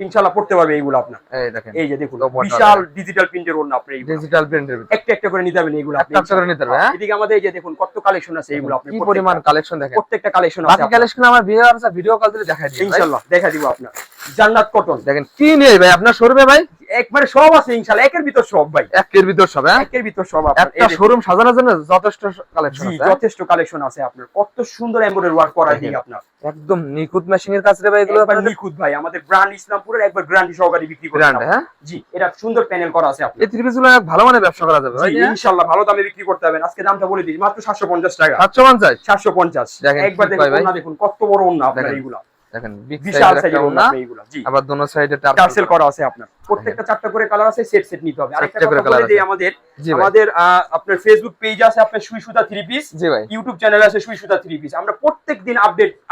ইনশাআল্লাহ পড়তে পারবে এইগুলো আপনার। এই দেখেন এই যে দেখুন তো বড় বিশাল ডিজিটাল প্রিন্টের ওড়না আপনি এইগুলো ডিজিটাল প্রিন্টের ভিতরে একটা একটা করে নিতে পারবেন এইগুলো আপনি একটা একটা করে নিতে পারবে, হ্যাঁ? এদিকে আমাদের এই যে দেখুন কত কালেকশন আছে এইগুলো আপনি কি পরিমাণ কালেকশন দেখেন। প্রত্যেকটা কালেকশন আছে বাকি কালেকশন আমার ভিউয়ার্স ভিডিও কল দিলে দেখাই দিই ইনশাআল্লাহ দেখা দিব আপনার। জান্নাত কটন দেখেন কি নেই ভাই আপনার শোরুমে ভাই? একবারে সব আছে ইনশাআল্লাহ, একের ভিতর সব ভাই, একের ভিতর সব, হ্যাঁ? একের ভিতর সব আপনার। একটা শোরুম সাজানোর জন্য যথেষ্ট কালেকশন জি, আছে, হ্যাঁ? যথেষ্ট কালেকশন আছে আপনার। কত সুন্দর এমব্রয়ডারি ওয়ার্ক করা দেখেন। দিই আপনার একদম নিখুঁত মেশিং এর কাজ রে ভাই এগুলো একবার আপনাদের নিখুঁত ভাই। আমাদের ব্র্যান্ড ইসলামপুরের একবার গ্যারান্টি সহকারে বিক্রি করি ব্র্যান্ড, আমরা। হ্যাঁ? জি, এটা সুন্দর প্যানেল করা আছে আপনার। এই থ্রি পিস গুলো ভালো মানে ব্যবসা করা যাবে ভাই, জি, ইনশাআল্লাহ ভালো দামে বিক্রি করতে হবে। আজকে দামটা বলে দিই, মাত্র 750 টাকা। 750 750 দেখেন একবার কি দেখুন কয় ভাই? ওড়না দেখুন কত বড় ওড়না আপনার দেখেন। এইগুলা দেখেন বিগ বিশাল সাইজের একটা সাইজের ওড়না ওড়না, আপনার এইগুলা। জি, আবার দোনো সাইডে টার্সেল করা আছে আপনার। প্রত্যেকটা 4টা করে কালার আছে, সেট সেট নিতে হবে। আরেকটা 4টা করে কথা কালার বলে দেই আছে। আমাদের জি ভাই। আমাদের আপনার ফেসবুক পেজ আছে আপনার সুই সুতা 3 পিস, জি ভাই, ইউটিউব চ্যানেল আছে সুই সুতা 3 পিস। আমরা প্রত্যেকদিন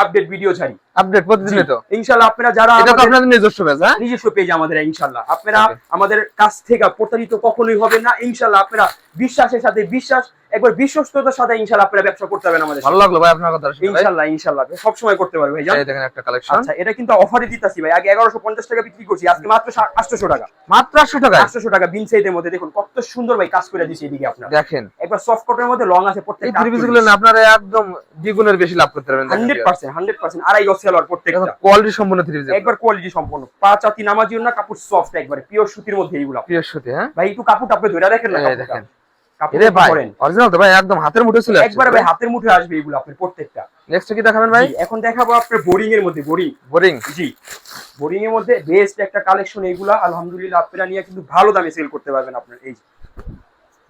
আপডেট ভিডিও ছাড়ি আপডেট প্রতিদিনই তো। ইনশাআল্লাহ। আপনারা যারা এটা তো আমাদের আপনাদের নিজস্ব পেজ, হ্যাঁ? নিজস্ব পেজ আমাদের ইনশাআল্লাহ, আপনারা Okay. আমাদের কাছ থেকে প্রতারিত কখনোই হবে না ইনশাআল্লাহ। আপনারা বিশ্বাসের সাথে বিশ্বাস একবার বিশ্বস্ততার সাথে ইনশাআল্লাহ আপনারা ব্যবসা করতে পারবেন আমাদের ভালো সাথে। লাগলো ভাই আপনার কথা শুনে ভাই। ইনশাআল্লাহ ইনশাআল্লাহ সব সময় করতে পারবে ভাই জান। এই দেখেন একটা কালেকশন আচ্ছা, এটা কিন্তু অফারে দিতাছি ভাই। আগে 1150 টাকা বিক্রি করছি, আজকে মাত্র 800 টাকা। মাত্র 800 টাকায়। 800 টাকা বিন সাইডের মধ্যে দেখুন কত সুন্দর ভাই কাজ করে দিয়েছে এদিকে আপনার। দেখেন একবার সফট কটনের মধ্যে লং আছে এই প্রত্যেকটা থ্রি পিস গুলো না আপনারা একদম দ্বিগুণের বেশি লাভ করতে পারবেন। 100% আড়াই গজ সেলর প্রত্যেকটা কোয়ালিটি সম্পূর্ণ থ্রি পিস, একবার কোয়ালিটি সম্পন্ন। 5 হাতি নামাজিও না, কাপড় সফট একবারে পিওর সুতির মধ্যে এইগুলা পিওর সুতি, হ্যাঁ? ভাই। একটু কাপড় আপনি ধরে দেখেন না, এই কাপড়টা। দেখেন কাপড় এরে ভাই করেন অরিজিনাল তো ভাই, একদম হাতের মুঠোয় চলে আসছে একবারে ভাই, হাতের মুঠে আসবে এগুলো আপনার প্রত্যেকটা। নেক্সট কি দেখাবেন ভাই? জি, এখন দেখাবো আপনার বোরিং এর মধ্যে বোরিং। বোরিং, জি, বোরিং এর মধ্যে বেস্ট একটা কালেকশন এইগুলা আলহামদুলিল্লাহ। আপনারা নিয়ে কিন্তু ভালো দামে সেল করতে পারবেন আপনার। এই যে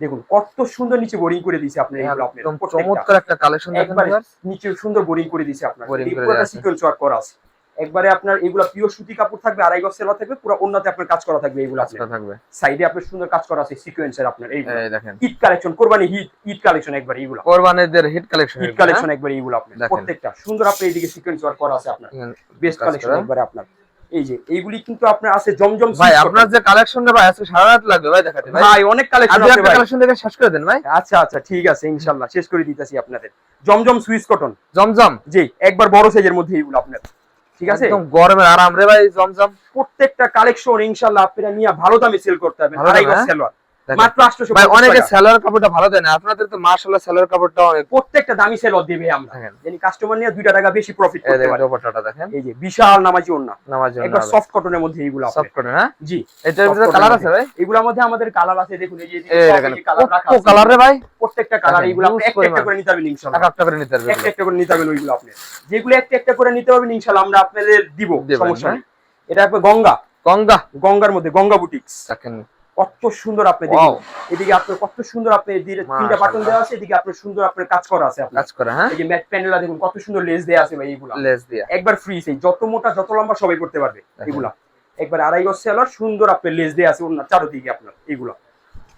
দেখুন কত সুন্দর নিচে বোরিং করে দিয়েছে আপনার এইগুলো আপনার একদম প্রত্যেকটা। চমৎকার একটা কালেকশন দেখেন একবারে ভিউয়ার্স। নিচে সুন্দর বোরিং করে দিয়েছে আপনার। Boring করে পুরোটা দেয়া আছে। সিকোয়েন্স ওয়ার্ক করা আছে একবারে আপনার। এগুলা পিওর সুতি কাপড় থাকবে, আড়াই গজ সেলর থাকবে, পুরো ওন্নাতে আপনার কাজ করা থাকবে এইগুলো আপনার। আচ্ছা থাকবে সাইডে আপনার সুন্দর কাজ করা আছে সিকোয়েন্সের আপনার এইগুলো। এই দেখেন ঈদ কালেকশন, কোরবানি ঈদ কালেকশন একবার এইগুলো। কোরবানিদের হিট কালেকশন, ঈদ কালেকশন একবার এইগুলো আপনার দেখেন। প্রত্যেকটা সুন্দর। আপনার এইদিকে সিকোয়েন্স ওয়ার্ক করা আছে আপনার, বেস্ট কালেকশন একবারে আপনার। এই যে এইগুলি কিন্তু আপনার আছে জমজম ভাই সুইচ আপনার কটন। যে কালেকশনটা ভাই আজকে সারা রাত লাগবে ভাই দেখাতে ভাই। ভাই অনেক কালেকশন আপনি আছে একটা ভাই। কালেকশন দেখে শেষ করে দেন ভাই। আচ্ছা আচ্ছা ঠিক আছে ইনশাআল্লাহ শেষ করে দিতেছি আপনাদের। জমজম সুইচ কটন, জমজম জি, একবার বড় সাইজের মধ্যে এইগুলো আপনার। ঠিক আছে, একদম গরমের আরাম রে ভাই জমজম। প্রত্যেকটা কালেকশন ইনশাআল্লাহ আপনারা নিয়ে ভালো দামে সেল করতে পারবেন। ভালো আড়াই দামে, গজ হ্যাঁ? সেলর মাত্র 850 ভাই অনেকে টাকা। সেলার কাপড়টা ভালো দেয় না, আপনাদের তো মাশাআল্লাহ সেলার কাপড়টা অনেক। প্রত্যেকটা দামি সেলর দিবে আমরা, দেখেন। জানি কাস্টমার নিয়ে 2 টাকা বেশি প্রফিট এই করতে দেখেন পারে। দোপাট্টাটা দেখেন, এই যে বিশাল নামাজি ওন্না, নামার জন্য একবার সফট কটনের মধ্যে এইগুলো আপনার। সফট করে, হ্যাঁ জি, এটার soft ভিতরে cotton কালার এর আছে ভাই? এগুলোর মধ্যে আমাদের কালার আছে, দেখুন এই যে এই সব দেখেন কালার রাখা কত আছে। কালার রে ভাই, প্রত্যেকটা কালার দেখেন, এইগুলো আপনি huge একটা একটা পরিমাণ। করে নিতে পারবেন ইনশাআল্লাহ। এক একটা করে নিতে পারবেন একটা একটা করে নিতে পারবেন ওইগুলো আপনি, যেগুলো একটা একটা করে নিতে পারবেন ইনশাআল্লাহ আমরা আপনাদের দিব, দিবেন, সমস্যা হ্যাঁ। নেই। এটা আপনার গঙ্গা, গঙ্গা গঙ্গার মধ্যে গঙ্গা বুটিক্স, দেখেন কত সুন্দর আপনি Wow. দেখুন। এদিকে আপনার কত সুন্দর আপনি তিনটা মাশাআল্লাহ। বাটন দেওয়া আছে, এদিকে আপনার সুন্দর আপনার কাজ করা আছে আপনার। কাজ করে, হ্যাঁ এই যে ম্যাট প্যানেলটা দেখুন কত সুন্দর লেস দেয়া আছে ভাই এইগুলা। লেস দিয়া একবার ফ্রি সেই যত মোটা যত লম্বা সবাই করতে পারবে দেখেন। এগুলা। একবার 2.5 গজ সেলার সুন্দর আপনার লেস দেয়া আছে ওনার চারদিকে আপনার এইগুলা।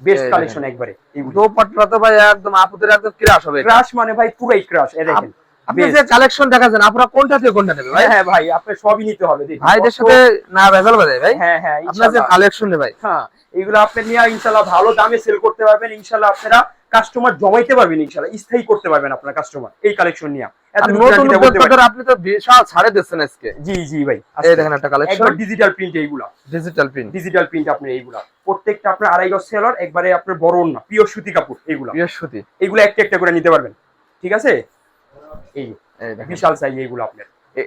বেস্ট এই কালেকশন একবারে এইগুলো। দোপাট্টা তো ভাই একদম আপুদের একদম ক্রাশ হবে এটা। ক্রাশ মানে ভাই পুরাই ক্রাশ, এই দেখেন। আপনি যে কালেকশন দেখাচ্ছেন আপনারা কোনটা থেকে কোনটা নেবেন ভাই? হ্যাঁ ভাই আপনি সবই নিতে হবে দেখুন। ভাইদের সাথে না ভেজাল বাজায় ভাই, হ্যাঁ হ্যাঁ আপনার যে ইনশাআল্লাহ। কালেকশন নে ভাই, হ্যাঁ এগুলো আপনি নিয়ে ইনশাআল্লাহ ভালো দামে সেল করতে পারবেন ইনশাআল্লাহ। আপনারা কাস্টমার জমাইতে পারবেন ইনশাআল্লাহ, স্থায়ী করতে পারবেন আপনার কাস্টমার এই কালেকশন নিয়ে। আর এতটুকু নতুন guarantee বলতে পারি। উদ্যোক্তাদের আপনি তো বিশাল ছাড়ে দিচ্ছেন আজকে। জি জি ভাই এই দেখেন একটা কালেকশন একবার ডিজিটাল প্রিন্ট এইগুলা, ডিজিটাল প্রিন্ট, ডিজিটাল প্রিন্ট আপনি এইগুলা প্রত্যেকটা আপনার 2.5 গজ সেলার একবারে আপনার বড় না পিওর সুতি কাপড় এইগুলা। বৃহস্পতি এইগুলো একটা একটা করে নিতে পারবেন, ঠিক আছে। এই এই দেখেন বিশাল সাইজ এইগুলো আপনার।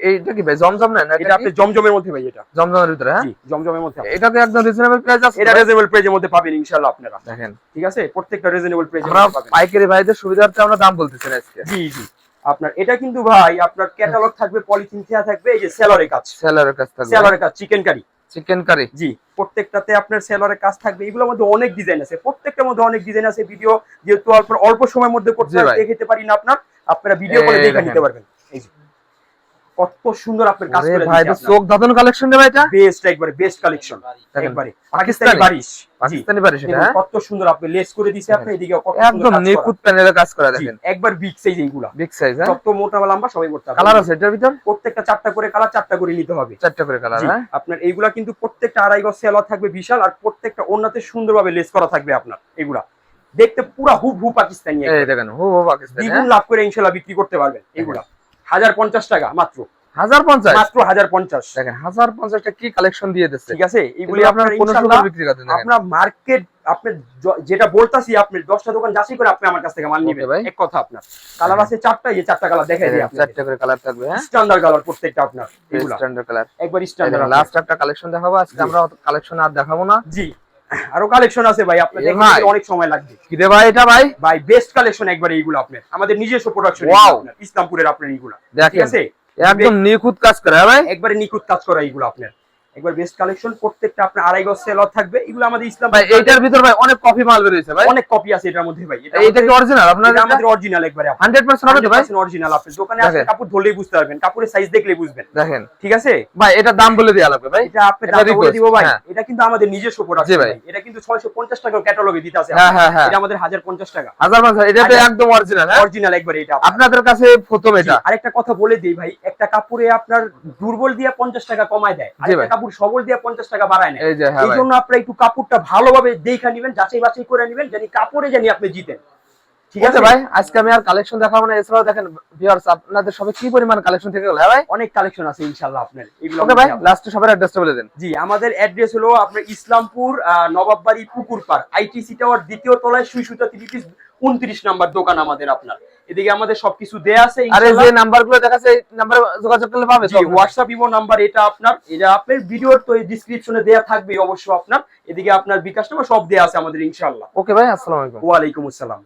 এইটা কি ভাই জমজম না, না এটা এটা আপনি জমজমের মধ্যে ভাই, এটা জমজমের ভিতরে, হ্যাঁ জি জমজমের মধ্যে আপনার। এটা তো একদম রিজনেবল প্রাইস আছে, এটা রিজনেবল প্রাইসের মধ্যে পাবেন ইনশাআল্লাহ আপনারা, দেখেন ঠিক আছে। প্রত্যেকটা রিজনেবল প্রাইসে আমরা পাবেন। পাইকারি ভাইদের সুবিধার্থে আমরা দাম বলতেছি না আজকে। জি জি আপনার এটা কিন্তু ভাই আপনার ক্যাটালগ থাকবে, পলিথিন দেয়া থাকবে, এই যে সেলরের কাজ, সেলারের কাছ থেকে সেলরের কাজ চিকেন কারি। চিকেন কারি, জি প্রত্যেকটাতে আপনার সেলরের কাজ থাকবে। এগুলোর মধ্যে অনেক ডিজাইন আছে, প্রত্যেকটার মধ্যে অনেক ডিজাইন আছে। ভিডিও যেহেতু অল্প সময়ের মধ্যে করতে জি ভাই। দেখাতে পারি না আপনারা ভিডিও করে এই দেখে দেখেন। নিতে পারবেন। এই যে কত সুন্দর আপনার কাজ করে ভাই এটা চোখ ধাঁধানো কালেকশন রে ভাই, এটা বেস্ট একবারে বেস্ট কালেকশন দেখেন। একবারে পাকিস্তানি পাকিস্তানি বারিশ। জি পাকিস্তানি বাড়ি সেটা, দেখুন হ্যাঁ কত সুন্দর আপনি লেস করে দিয়েছে আপনি, এদিকে কত সুন্দর একদম কাজ করা। নিখুঁত প্যানেলে কাজ করা জি, দেখেন, একবার বিগ সাইজ এইগুলা, বিগ সাইজ, হ্যাঁ যত মোটা বা লম্বা সবাই করতে হবে। কালার আছে এটার ভিতর প্রত্যেকটা 4টা করে কালার, 4টা করে নিতে হবে। 4টা করে কালার, জি, হ্যাঁ আপনার এইগুলা কিন্তু প্রত্যেকটা 2.5 গজ সেলর থাকবে বিশাল, আর প্রত্যেকটা ওন্নাতে সুন্দরভাবে লেস করা থাকবে আপনার। এগুলা দেখতে পুরা হুবহু পাকিস্তানি এই একবারে। দেখেন হো পাকিস্তানি, দ্বিগুণ লাভ করে ইনশাআল্লাহ বিক্রি করতে পারবেন এগুলা। 1050 টাকা মাত্র, 1050 মাত্র 1050। দেখেন 1050 টা কি কালেকশন দিয়ে দিচ্ছে, ঠিক আছে এগুলি এগুলি আপনার আপনার 1500 ইনশাআল্লাহ করে বিক্রি করতেন দেখেন। আপনার মার্কেট আপনি যেটা বলতাছি আপনি 10টা দোকান যাচাই করে আপনি আমার কাছ থেকে মাল Okay নেবেন। ভাই। এক কথা আপনার কালার আছে 4টা, এই 4টা কালার দেখাই দিই আপনাকে। 4টা করে কালার থাকবে, হ্যাঁ স্ট্যান্ডার্ড কালার প্রত্যেকটা আপনার এগুলা স্ট্যান্ডার্ড কালার। একবার স্ট্যান্ডার্ড। লাস্ট একটা কালেকশন দেখাবো আজকে, জি। আমরা কালেকশন আর দেখাবো না। জি আরো কালেকশন আছে ভাই, আপনার এ দেখতে ভাই। গেলে অনেক সময় লাগবে কি রে ভাই এটা ভাই, ভাই। বেস্ট কালেকশন একবার এইগুলো আপনার, আমাদের নিজস্ব প্রোডাকশন Wow. ইসলামপুরের আপনার এইগুলা, ঠিক দেখেন আছে। একদম নিখুঁত কাজ করে, হ্যাঁ ভাই একবারে নিখুঁত কাজ করা এইগুলো আপনার, একবার বেস্ট কালেকশন। প্রত্যেকটা আপনার 2.5 গজ সেলর থাকবে। এগুলো আমাদের ইসলাম ভাই এইটার ভিতর ভাই অনেক কপি মাল বের হয়েছে ভাই, অনেক কপি আছে এটার মধ্যে ভাই। এইটা কি অরিজিনাল আপনার? এটা আমাদের অরিজিনাল একবারে 100% হবে তো ভাই? অরিজিনাল। আপনি দোকানে আসলে দেখেন। কাপড় ধরলেই বুঝতে পারবেন, কাপড়ের সাইজ দেখলেই বুঝবেন, দেখেন ঠিক আছে। ভাই এটার দাম বলে দেয়া লাগবে ভাই। এটা আপনি এটা দাম বলে request, দিব ভাই। হ্যাঁ। এটা কিন্তু আমাদের নিজস্ব প্রোডাক্ট জি ভাই। ভাই। এটা কিন্তু 650 টাকা ক্যাটালগে দিতে আছে। হ্যাঁ, হ্যাঁ, হ্যাঁ। এটা আমাদের 1050 টাকা 1050 এটা তো হাজার- একদম অরিজিনাল, হ্যাঁ অরিজিনাল একবারে এটা আপনার। আপনাদের কাছে প্রথম এটা। আরেকটা কথা বলে দিই ভাই, একটা কাপড়ে আপনার দুর্বল দিয়ে 50 টাকা কমায় দেয়, আর জি একটা ভাই। কাপড় সবল দিয়ে 50 টাকা বাড়ায় নেয়। এই যে, হ্যাঁ এই ভাই। জন্য আপনারা একটু কাপড়টা ভালোভাবে দেখে নেবেন, যাচাই বাছাই করে নেবেন, জানি কাপড়ে জানি আপনি জিতেন, ঠিক ঠিক আছে আছে ভাই, আজকে আমি আর কালেকশন দেখাবো না। এছাড়াও দেখেন ভিউয়ার্স আপনাদের সবে কি পরিমাণ কালেকশন থেকে গেল, হ্যাঁ ভাই অনেক কালেকশন আছে ইনশাআল্লাহ আপনার এগুলো। ওকে ভাই, লাস্টে সবার অ্যাড্রেসটা বলে দেন। জি আমাদের অ্যাড্রেস হলো আপনার ইসলামপুর নবাববাড়ি পুকুরপাড় আইটিসি টাওয়ার 2য় তলায় সুইসুতা 29 নাম্বার দোকান আমাদের আপনার। এদিকে আমাদের সবকিছু দেয়া আছে আর এই ইনশাআল্লাহ। যে নাম্বারগুলো দেখাচ্ছে এই নাম্বারে যোগাযোগ করলে পাবে তো? জি হোয়াটসঅ্যাপ ইমো নাম্বার এটা আপনার ভিডিওর তো ডেসক্রিপশনে দেয়া থাকবে অবশ্য আপনার। এদিকে আপনার বিকাশ নাম্বার সব দেয়া আছে আমাদের ইনশাআল্লাহ। ওকে ভাই, আসসালামু আলাইকুম। ওয়া আলাইকুম আসসালাম।